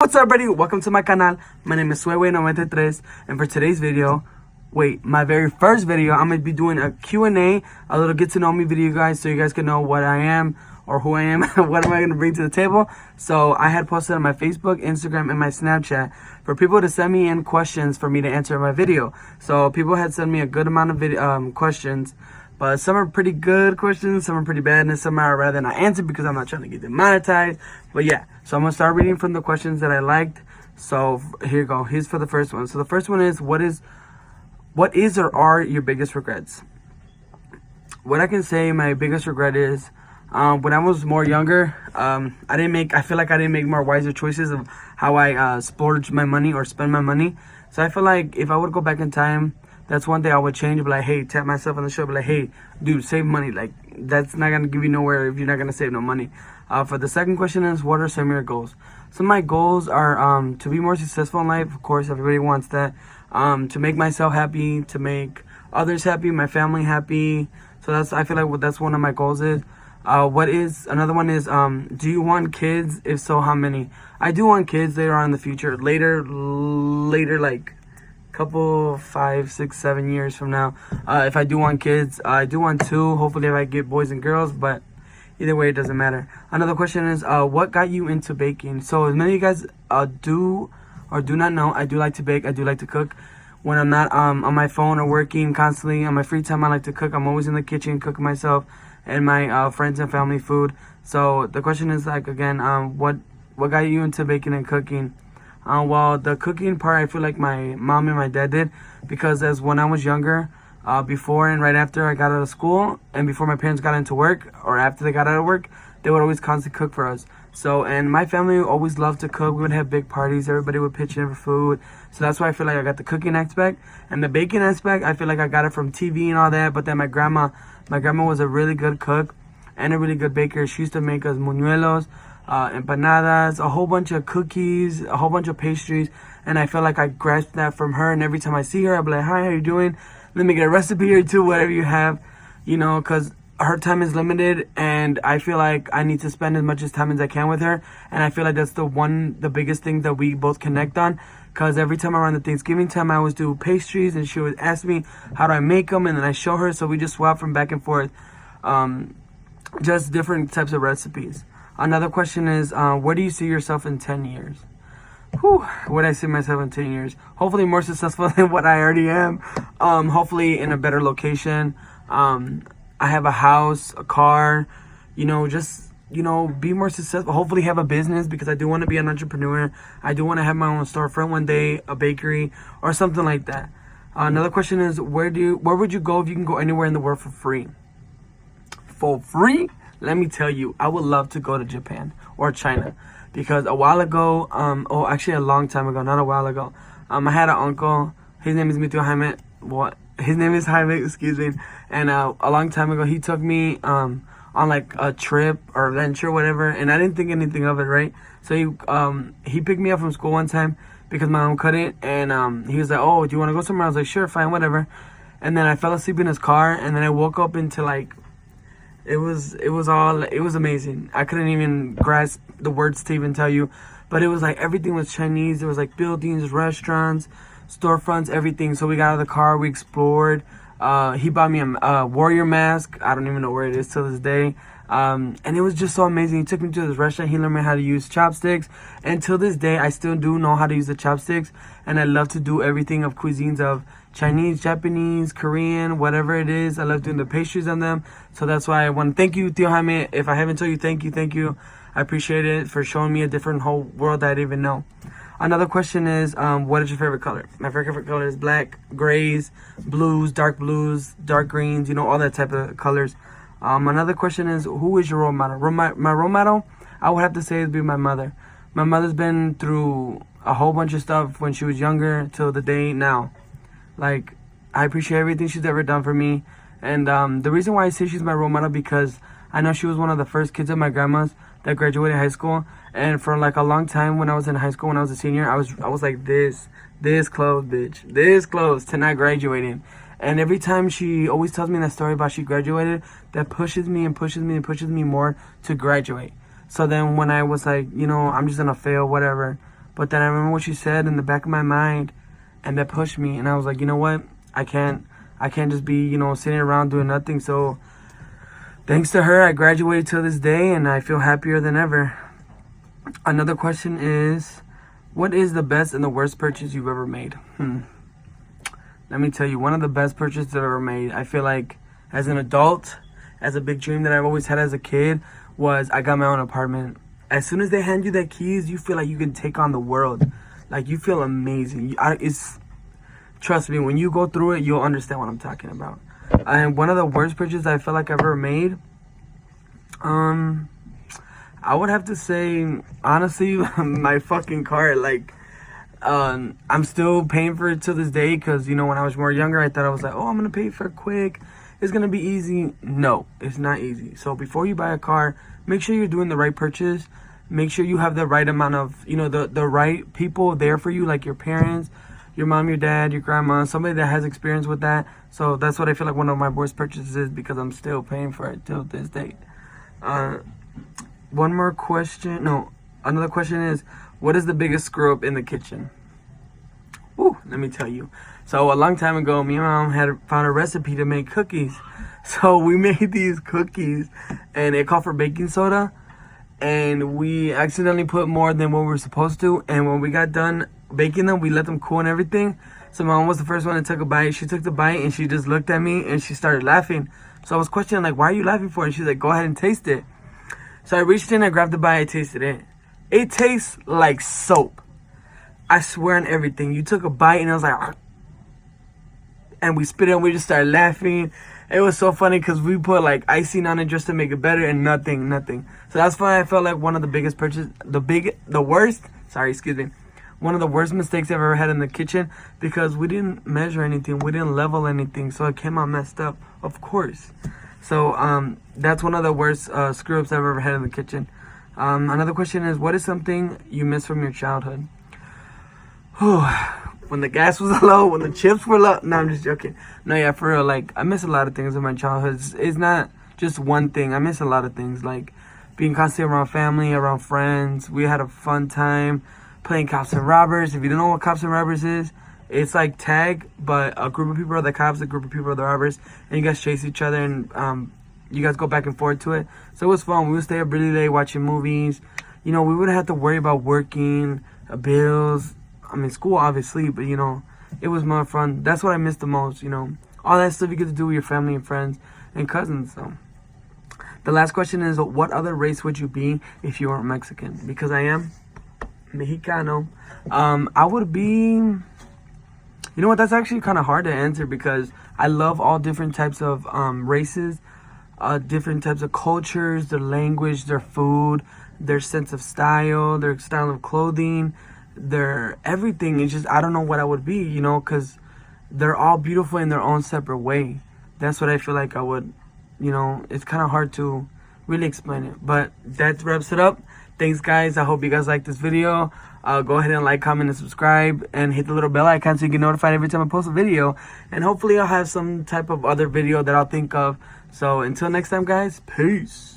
What's up, everybody? Welcome to my canal. My name is Suewe93, and for today's video, my very first video, I'm going to be doing a Q&A, a little get to know me video, guys, so you guys can know what I am or who I am, what am I going to bring to the table. So I had posted on my Facebook, Instagram, and my Snapchat for people to send me in questions for me to answer in my video. So people had sent me a good amount of questions, but some are pretty good questions, some are pretty bad, and some I'd rather not answer because I'm not trying to get demonetized. But yeah, so I'm going to start reading from the questions that I liked. So here you go. Here's for the first one. So the first one is, what is or are your biggest regrets? What I can say my biggest regret is, when I was more younger, I feel like I didn't make more wiser choices of how I splurge my money or spend my money. So I feel like if I would go back in time, that's one thing I would change. Be like, hey, tap myself on the shoulder, be like, hey, dude, save money. Like, that's not gonna give you nowhere if you're not gonna save no money. For the second question is, what are some of your goals? Some of my goals are to be more successful in life. Of course, everybody wants that. To make myself happy, to make others happy, my family happy. So I feel like that's one of my goals is. Another one is, do you want kids? If so, how many? I do want kids later on in the future. Later, like couple 5, 6, 7 years from now. If I do want kids, I do want 2. Hopefully if I get boys and girls, but either way, it doesn't matter. Another question is, what got you into baking? So as many of you guys do or do not know, I do like to bake. I do like to cook. When I'm not on my phone or working constantly, on my free time, I like to cook. I'm always in the kitchen cooking myself and my friends and family food. So the question is, like, again, what got you into baking and cooking? Well, the cooking part, I feel like my mom and my dad did, because as when I was younger, before and right after I got out of school, and before my parents got into work, or after they got out of work, they would always constantly cook for us. So, and my family always loved to cook. We would have big parties. Everybody would pitch in for food. So that's why I feel like I got the cooking aspect. And the baking aspect, I feel like I got it from TV and all that. But then my grandma was a really good cook and a really good baker. She used to make us muñuelos, empanadas, a whole bunch of cookies, a whole bunch of pastries. And I feel like I grasped that from her. And every time I see her, I'll be like, hi, how you doing? Let me get a recipe or two, whatever you have, because her time is limited, and I feel like I need to spend as much time as I can with her. And I feel like that's the biggest thing that we both connect on, because every time around the Thanksgiving time, I always do pastries, and she would ask me how do I make them, and then I show her. So we just swap from back and forth, just different types of recipes. Another question is, where do you see yourself in 10 years? Where do I see myself in 10 years? Hopefully more successful than what I already am. Hopefully in a better location. I have a house, a car, be more successful. Hopefully have a business, because I do want to be an entrepreneur. I do want to have my own storefront one day, a bakery or something like that. Another question is, where would you go if you can go anywhere in the world for free? For free? Let me tell you, I would love to go to Japan or China, because a while ago, actually a long time ago, not a while ago, I had an uncle. His name is Mitio Jaime. His name is Jaime, excuse me. And a long time ago, he took me on like a trip or adventure, whatever. And I didn't think anything of it, right? So he picked me up from school one time because my mom couldn't. And he was like, oh, do you want to go somewhere? I was like, sure, fine, whatever. And then I fell asleep in his car. And then I woke up into like, it was amazing. I couldn't even grasp the words to even tell you. But it was like everything was Chinese. There was like buildings, restaurants, storefronts, everything. So we got out of the car, we explored. He bought me a warrior mask. I don't even know where it is till this day. And it was just so amazing. He took me to this restaurant. He learned me how to use chopsticks. And till this day, I still do know how to use the chopsticks. And I love to do everything of cuisines of Chinese, Japanese, Korean, whatever it is. I love doing the pastries on them. So that's why I want to thank you, Tio Jaime. If I haven't told you, thank you. I appreciate it for showing me a different whole world that I didn't even know. Another question is, what is your favorite color? My favorite color is black, grays, blues, dark greens, all that type of colors. Another question is, who is your role model? My role model, I would have to say, would be my mother. My mother's been through a whole bunch of stuff when she was younger till the day now. Like, I appreciate everything she's ever done for me. And the reason why I say she's my role model, because I know she was one of the first kids of my grandma's that graduated high school. And for like a long time when I was in high school, when I was a senior, I was like this close, bitch. This close to not graduating. And every time she always tells me that story about she graduated, that pushes me and pushes me and pushes me more to graduate. So then when I was like, I'm just gonna fail, whatever. But then I remember what she said in the back of my mind, and that pushed me. And I was like, you know what? I can't just be, sitting around doing nothing. So thanks to her, I graduated to this day, and I feel happier than ever. Another question is, what is the best and the worst purchase you've ever made? Let me tell you, one of the best purchases I've ever made, I feel like as an adult, as a big dream that I've always had as a kid, was I got my own apartment. As soon as they hand you the keys, you feel like you can take on the world. Like, you feel amazing. Trust me, when you go through it, you'll understand what I'm talking about. And one of the worst purchases I feel like I've ever made, I would have to say, honestly, my fucking car. Like, I'm still paying for it to this day because, when I was more younger, I thought I was like, oh, I'm going to pay for it quick. It's going to be easy. No, it's not easy. So before you buy a car, make sure you're doing the right purchase. Make sure you have the right amount of, the right people there for you, like your parents, your mom, your dad, your grandma, somebody that has experience with that. So that's what I feel like one of my worst purchases is, because I'm still paying for it till this date. One more question. No, another question is, what is the biggest screw up in the kitchen? Ooh, let me tell you. So a long time ago, me and my mom had found a recipe to make cookies. So we made these cookies, and it called for baking soda, and we accidentally put more than what we were supposed to. And when we got done baking them, we let them cool and everything. So my mom was the first one to take a bite. She took the bite and she just looked at me and she started laughing. So I was questioning, like, why are you laughing for? And she's like, go ahead and taste it. So I reached in, I grabbed the bite, I tasted it. It tastes like soap. I swear on everything. You took a bite and I was like, "Argh." And we spit it and we just started laughing. It was so funny because we put like icing on it just to make it better, and nothing. So that's why I felt like one of the biggest purchases, one of the worst mistakes I've ever had in the kitchen, because we didn't measure anything, we didn't level anything, so it came out messed up, of course. So that's one of the worst screw ups I've ever had in the kitchen. Another question is, what is something you miss from your childhood? When the gas was low, when the chips were low. No, I'm just joking. No, yeah, for real. Like, I miss a lot of things in my childhood. It's not just one thing. I miss a lot of things, like being constantly around family, around friends. We had a fun time playing cops and robbers. If you don't know what cops and robbers is, it's like tag, but a group of people are the cops, a group of people are the robbers, and you guys chase each other, and you guys go back and forth to it. So it was fun. We would stay up really late watching movies. We wouldn't have to worry about working, bills. I mean, school, obviously, but, it was more fun. That's what I miss the most, all that stuff you get to do with your family and friends and cousins. So the last question is, what other race would you be if you weren't Mexican? Because I am Mexicano. I would be, that's actually kind of hard to answer, because I love all different types of races, different types of cultures, their language, their food, their sense of style, their style of clothing, their everything. It's just, I don't know what I would be, because they're all beautiful in their own separate way. That's what I feel like I would, it's kind of hard to really explain it. But that wraps it up. Thanks, guys. I hope you guys like this video. Go ahead and like, comment, and subscribe, and hit the little bell icon so you get notified every time I post a video. And hopefully I'll have some type of other video that I'll think of. So until next time, guys, peace.